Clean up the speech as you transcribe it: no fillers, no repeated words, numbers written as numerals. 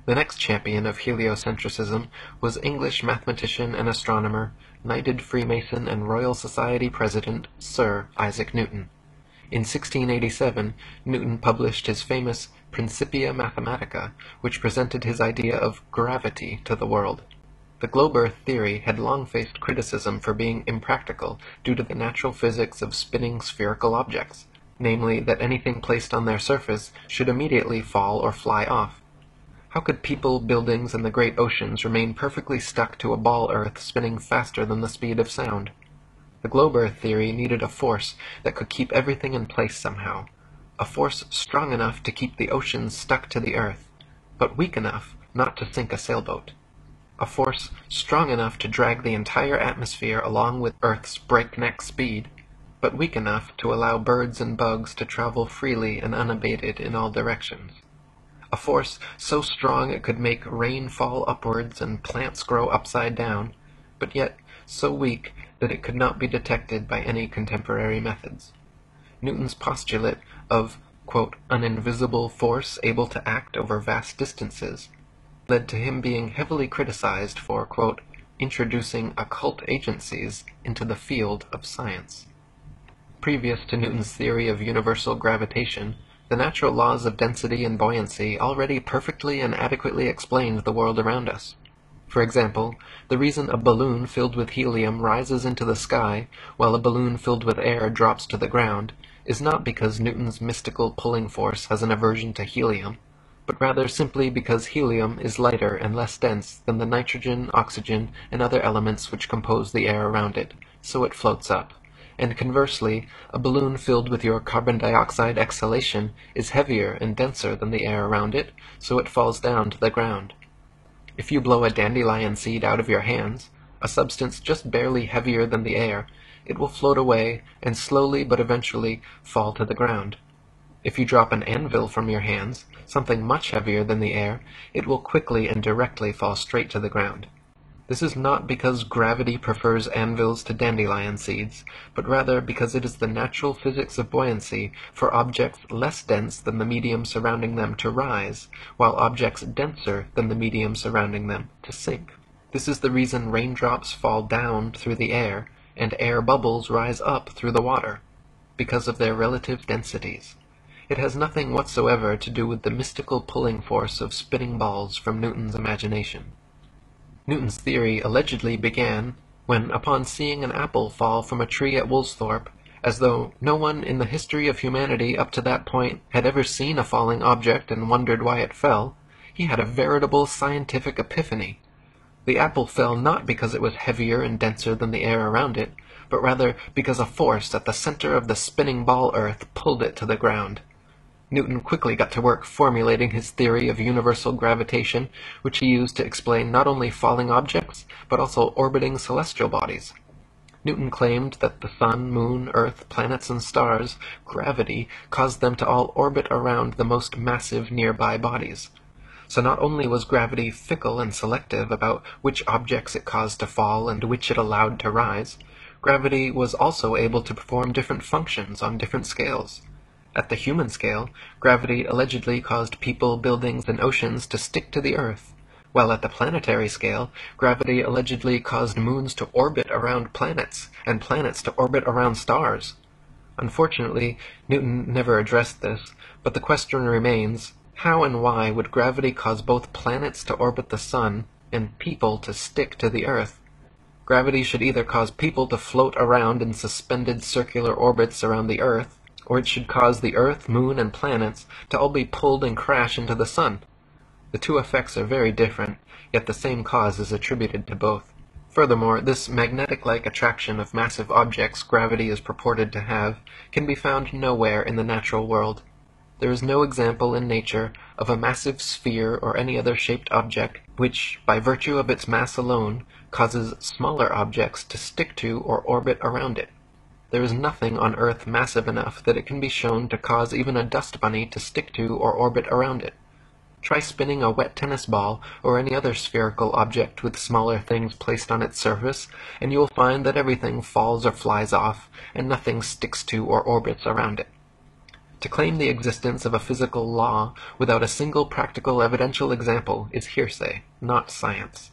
The next champion of heliocentricism was English mathematician and astronomer, knighted Freemason and Royal Society President Sir Isaac Newton. In 1687, Newton published his famous Principia Mathematica, which presented his idea of gravity to the world. The globe Earth theory had long faced criticism for being impractical due to the natural physics of spinning spherical objects, namely that anything placed on their surface should immediately fall or fly off. How could people, buildings, and the great oceans remain perfectly stuck to a ball Earth spinning faster than the speed of sound? The globe Earth theory needed a force that could keep everything in place somehow, a force strong enough to keep the oceans stuck to the Earth, but weak enough not to sink a sailboat. A force strong enough to drag the entire atmosphere along with Earth's breakneck speed, but weak enough to allow birds and bugs to travel freely and unabated in all directions. A force so strong it could make rain fall upwards and plants grow upside down, but yet so weak that it could not be detected by any contemporary methods. Newton's postulate of, quote, an invisible force able to act over vast distances led to him being heavily criticized for, quote, introducing occult agencies into the field of science. Previous to Newton's theory of universal gravitation, the natural laws of density and buoyancy already perfectly and adequately explained the world around us. For example, the reason a balloon filled with helium rises into the sky while a balloon filled with air drops to the ground is not because Newton's mystical pulling force has an aversion to helium, but rather simply because helium is lighter and less dense than the nitrogen, oxygen, and other elements which compose the air around it, so it floats up. And conversely, a balloon filled with your carbon dioxide exhalation is heavier and denser than the air around it, so it falls down to the ground. If you blow a dandelion seed out of your hands, a substance just barely heavier than the air, it will float away and slowly but eventually fall to the ground. If you drop an anvil from your hands, something much heavier than the air, it will quickly and directly fall straight to the ground. This is not because gravity prefers anvils to dandelion seeds, but rather because it is the natural physics of buoyancy for objects less dense than the medium surrounding them to rise, while objects denser than the medium surrounding them to sink. This is the reason raindrops fall down through the air, and air bubbles rise up through the water, because of their relative densities. It has nothing whatsoever to do with the mystical pulling force of spinning balls from Newton's imagination. Newton's theory allegedly began when, upon seeing an apple fall from a tree at Woolsthorpe, as though no one in the history of humanity up to that point had ever seen a falling object and wondered why it fell, he had a veritable scientific epiphany. The apple fell not because it was heavier and denser than the air around it, but rather because a force at the center of the spinning ball Earth pulled it to the ground. Newton quickly got to work formulating his theory of universal gravitation, which he used to explain not only falling objects, but also orbiting celestial bodies. Newton claimed that the sun, moon, earth, planets, and stars' gravity caused them to all orbit around the most massive nearby bodies. So not only was gravity fickle and selective about which objects it caused to fall and which it allowed to rise, gravity was also able to perform different functions on different scales. At the human scale, gravity allegedly caused people, buildings, and oceans to stick to the Earth, while at the planetary scale, gravity allegedly caused moons to orbit around planets, and planets to orbit around stars. Unfortunately, Newton never addressed this, but the question remains, how and why would gravity cause both planets to orbit the sun and people to stick to the Earth? Gravity should either cause people to float around in suspended circular orbits around the Earth, or it should cause the Earth, Moon, and planets to all be pulled and crash into the Sun. The two effects are very different, yet the same cause is attributed to both. Furthermore, this magnetic-like attraction of massive objects gravity is purported to have can be found nowhere in the natural world. There is no example in nature of a massive sphere or any other shaped object which, by virtue of its mass alone, causes smaller objects to stick to or orbit around it. There is nothing on Earth massive enough that it can be shown to cause even a dust bunny to stick to or orbit around it. Try spinning a wet tennis ball or any other spherical object with smaller things placed on its surface, and you will find that everything falls or flies off, and nothing sticks to or orbits around it. To claim the existence of a physical law without a single practical evidential example is hearsay, not science.